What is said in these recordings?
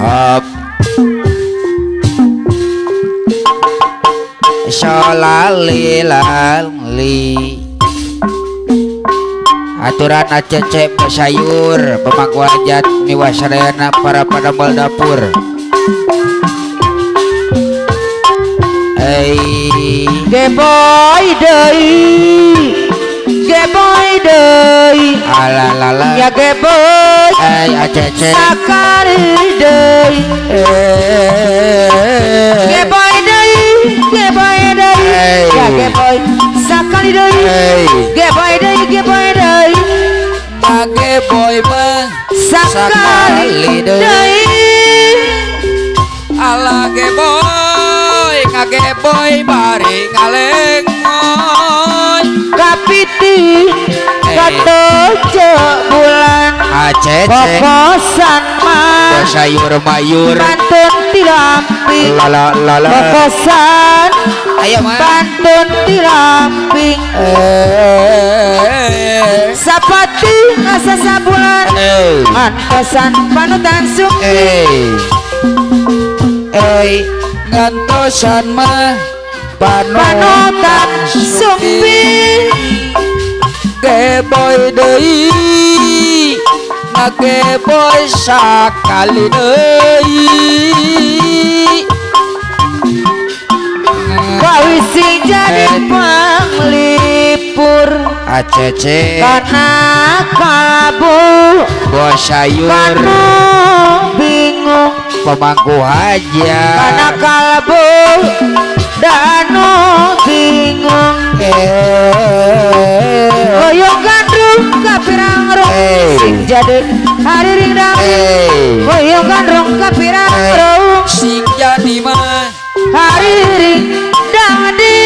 Hop Sholali lali aturan acecek sayur pemangku hajat miwasarena para penambal dapur. Hey Geboy deui alalala ya geboy hey acecek sakari deui geboy deui hey ya geboy sakari deui hey geboy deui mage boy mah sakali deui ala geboy ngage boy bari ngalengoy kapiti kadojo bulan acecek kokosan mah sayur mayur pantun tiramping lala kokosan ayo mah pantun tiramping sapati asa sabulan antosan panutan suk ngantosan mah panutan sumpi geboy deui ngageboy sakali deui kawisi jadi panglipur acece karena kalabu bos sayur kanu bingung pemangku hajat karena kalabu danu bingung hoyong gandrung kapirang rong sing jadi hari ringdang hoyong gandrung kapirang rong sing jadi mah hari ringdang di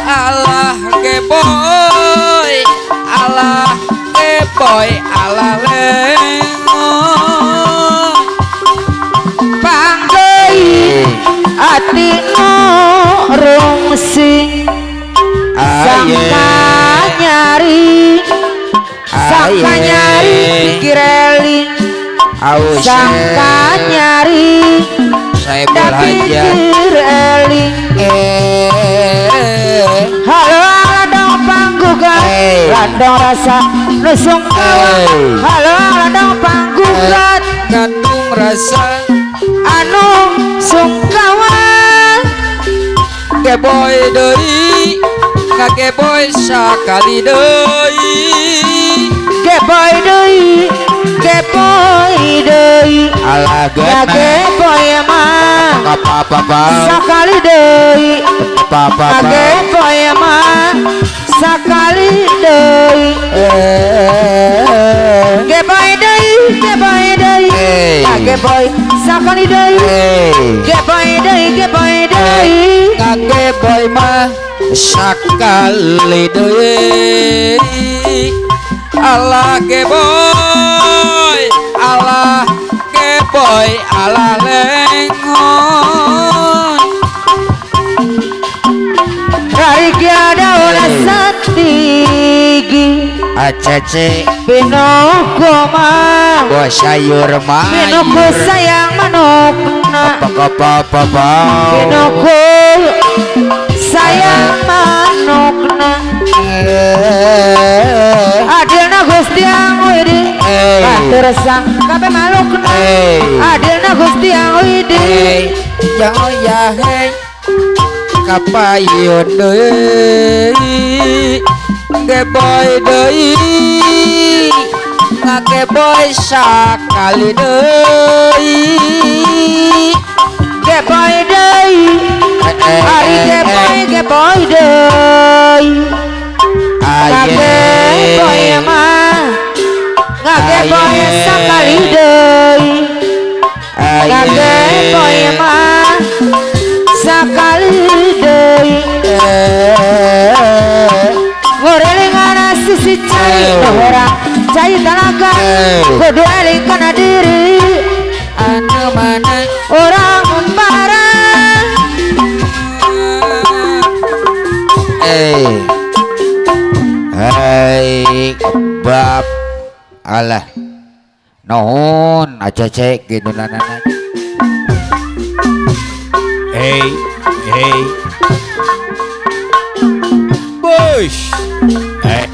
Allah geboy Allah geboy Allah lengoy panggei ati rong sing sangka nyari pikir eling sangka nyari saya berhaja pikir eling halo ladang panggugan ladang rasa nusung kawan halo ladang panggugan gantung rasa anu sungkawan geboy deui ngageboy sakali deui geboy deui ala ya geboy mah apa-apa sakali deui apa-apa geboy mah sakali deui geboy deui geboy sakali deui geboy deui ngageboy mah sakali deui Allah geboy Allah geboy Allah lengoy dari tiada ulah satigi acece pinoko mah bos sayur pinoko mayur sayang manokna apa pinoko sayang manokna adilna Gusti Ang Widi batur sang kabeh malukna adilna Gusti Ang Widi jangan ya hei kapayun deui geboy deui ngageboy sakali deui geboy deui hari geboy deui ngageboy mah ngageboy sakali deui ngageboy mah sakali deui ngorelingan sisi cai orang cai talaga kudu eling kana diri anu mana orang barang hai bab alah Nuhun aja cek gitu nanana. Hey, Bush. Hey.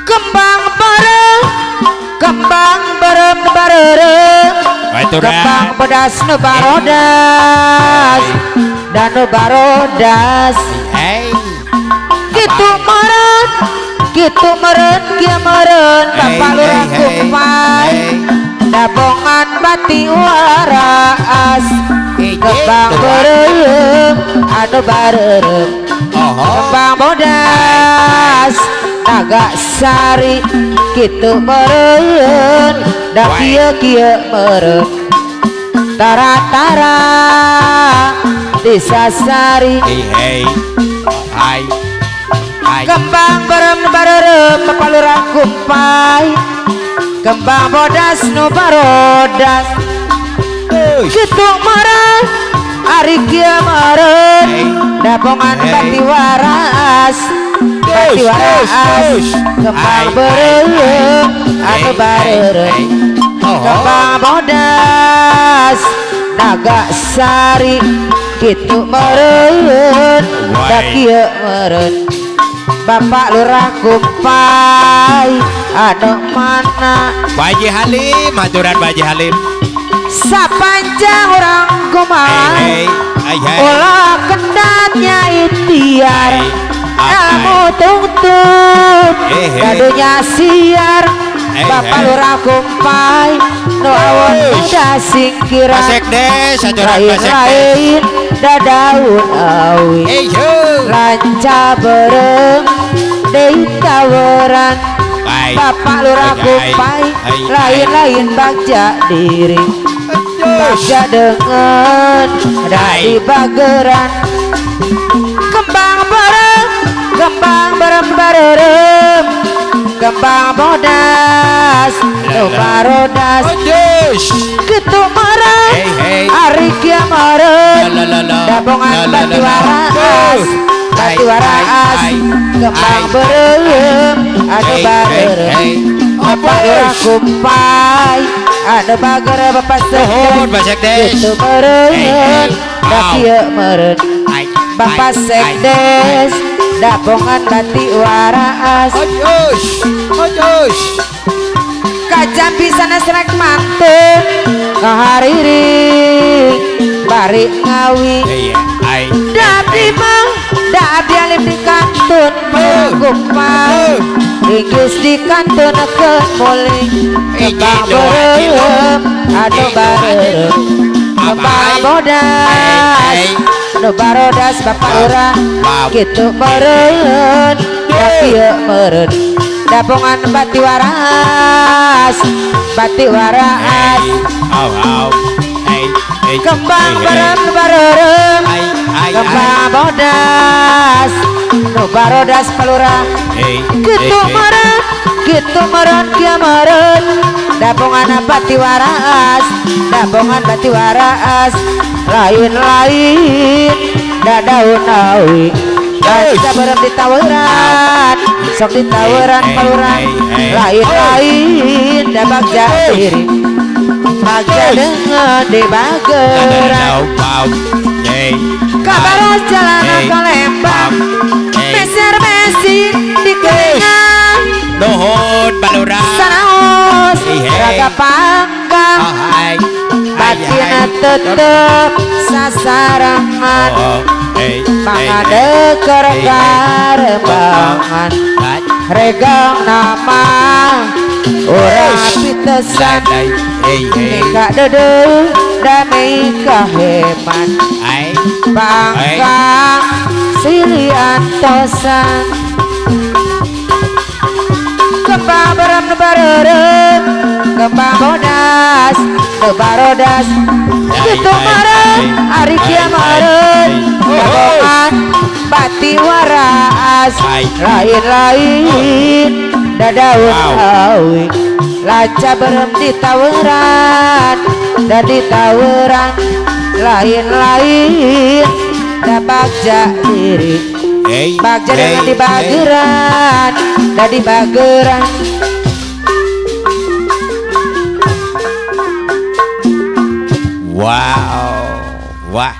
Kembang bareng kembang pedas nu barodas dan nu barodas gitu meren kia meren bapak lurah kumpai dabongan bati waras kembang bareng anu bareng kembang bodas naga sari gitu meren dan kia meren tara-tara disasari kembang barem papalurang kumpai kembang bodas nu barodas gitu meren ari kia meren dabongan bati waras kembang bareng anu bareng kembang bodas naga sari gitu meren da kieu meren bapak lurah kumpai anu mana Pak Haji Halim haturan Pak Haji Halim sapanjang orang kumaha ulah kendatnya ikhtiar ilmu tuntut gadunya siar bapak lurah kumpai nu awon muda singkiran lain dadaun awi lanca berem deui taweran bapak lurah kumpai lain bagja diri bagja dengan dari bageran kembang barem kembang bodas nu barodas gitu meren ari kia meren dabongan bati waras kembang bareng anu bareng bapak lurah kumpai anu bager bapak sekdes gitu meren da kieu meren bapak sekdes dabongan bati waras kajam pisana srek mantun ngahariring bari ngawi dabdi mang dabdi alim di kantun kumpai Inggris di kantun kemuling kembang bareng anu bareng kembang bodas nu barodas bapak lurah gitu meren da kieu meren dabongan bati waras kembang bareng kembang bodas nu barodas palurah gitu meren kia meren dabongan bati waras lain dadaun awi kita bareng ditaweran sok ditaweran palurah lain da bagja diri bagja dengan di bageran kabaros jalanan ke Lembang mesin di kelingan nuhun palurah sanaos raga panggang batina tetep sasarangan pangadeker garembangan regang nama urang pitesan mika dedeuh da mika heman panggang silian tosan kembang bareng kembang bodas nu barodas gitu meren ari kia meren dabongan bati waras lain dadaun awi lanca berem ditaweran dan ditaweran lain-lain da bagja diri bagja dengan di bageran da di bageran Wow. Wah.